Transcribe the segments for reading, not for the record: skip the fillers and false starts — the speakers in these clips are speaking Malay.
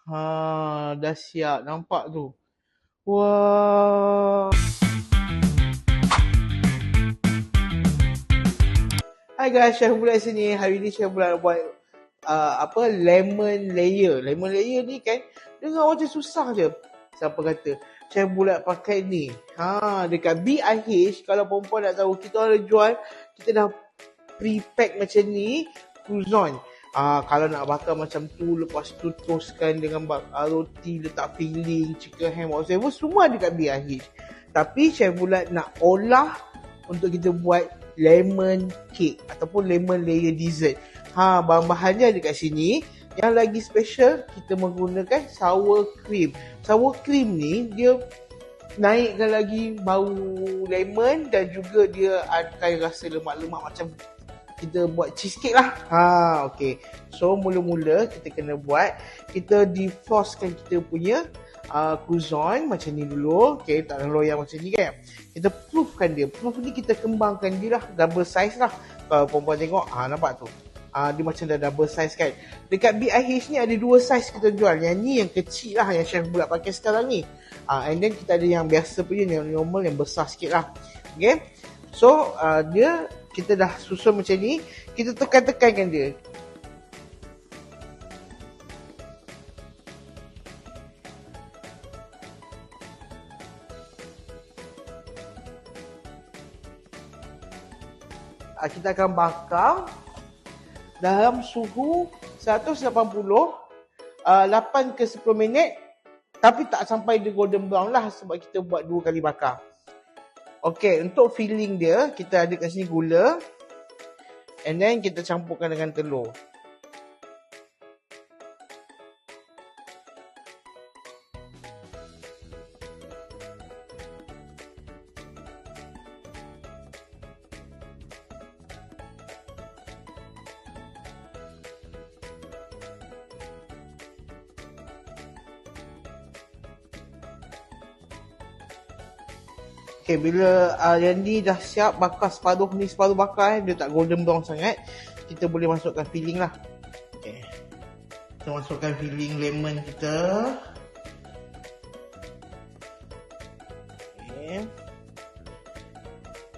Dah siap. Nampak tu. Wah. Hai guys, Syah Bulat sini. Hari ni Syah Bulat buat lemon layer. Lemon layer ni kan dengar macam susah je. Siapa kata? Syah Bulat pakai ni. Dekat BIH, kalau perempuan nak tahu, kita orang jual, kita dah pre-pack macam ni, croissant. Kalau nak bakar macam tu, lepas tu toastkan dengan roti, letak filling, chicken ham, whatever, semua dekat BIH. Tapi Syah Bulat nak olah untuk kita buat lemon cake ataupun lemon layer dessert. Bahan-bahannya ada kat sini. Yang lagi special, kita menggunakan sour cream. Sour cream ni dia naikkan lagi bau lemon dan juga dia akan rasa lemak-lemak macam kita buat cheesecake lah. Okay. So mula-mula kita kena buat, kita defrostkan kita punya croissant macam ni dulu. Okay, tak loyang macam ni kan. Kita proofkan dia. Proof ni kita kembangkan dia lah, double size lah. Kalau perempuan tengok, nampak tu. Dia macam dah double size kan. Dekat BIH ni ada dua size kita jual. Yang ni yang kecil lah, yang Chef Bulat pakai sekarang ni. And then kita ada yang biasa punya, yang normal, yang besar sikit lah. Okay. So dia, kita dah susun macam ni. Kita tekan-tekankan dia. Kita akan bakar dalam suhu 180, 8 ke 10 minit. Tapi tak sampai dia golden brown lah, sebab kita buat 2 kali bakar. Okay, untuk filling dia, kita ada kat sini gula. And then kita campurkan dengan telur. Okay, bila yang ni dah siap, bakar separuh ni, separuh bakar, dia tak golden brown sangat, kita boleh masukkan filling lah. Okay, kita masukkan filling lemon kita. Okay,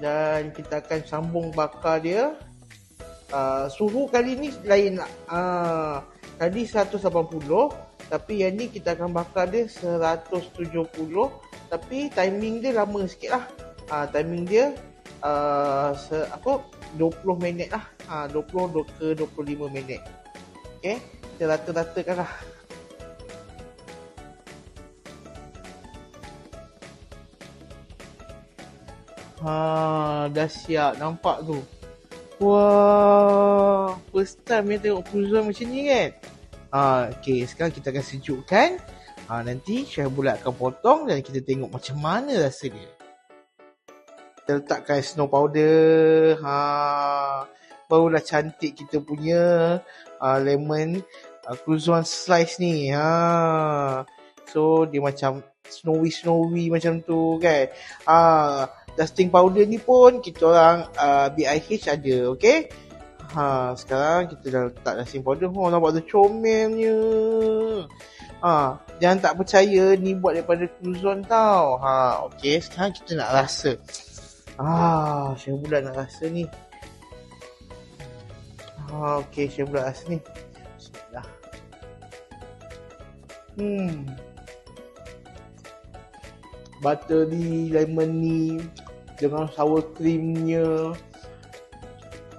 dan kita akan sambung bakar dia. Suhu kali ni lain lah. Tadi 180, tapi yang ni kita akan bakar dia 170. Tapi timing dia lama sikit lah. Timing dia 20 minit lah. 20 ke 25 minit. Okay, kita rata-ratakan lah. Dah siap. Nampak tu. Wah, first time yang tengok croissant macam ni kan. Okay, sekarang kita akan sejukkan. Nanti Syah Bulat akan potong dan kita tengok macam mana rasa dia. Kita letakkan snow powder. Barulah cantik kita punya lemon croissant slice ni. So dia macam snowy macam tu kan. Dusting powder ni pun kita orang BIH ada. Okay. Sekarang kita dah letak dusting powder. Nampak tu comelnya. Jangan tak percaya, ni buat daripada croissant tau. Okay, sekarang kita nak rasa. Syah Bulat nak rasa ni. Okay, Syah Bulat rasa ni. Bismillah. Buttery lemon ni dengan sour creamnya,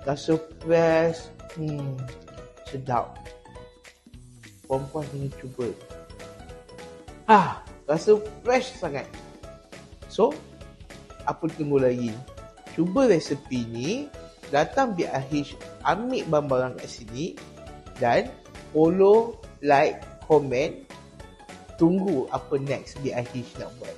rasa fresh. Sedap. Perempuan kena cuba. Rasa fresh sangat. So, apa tunggu lagi? Cuba resepi ni, datang BIH, ambil barang-barang kat sini dan follow, like, komen. Tunggu apa next BIH nak buat.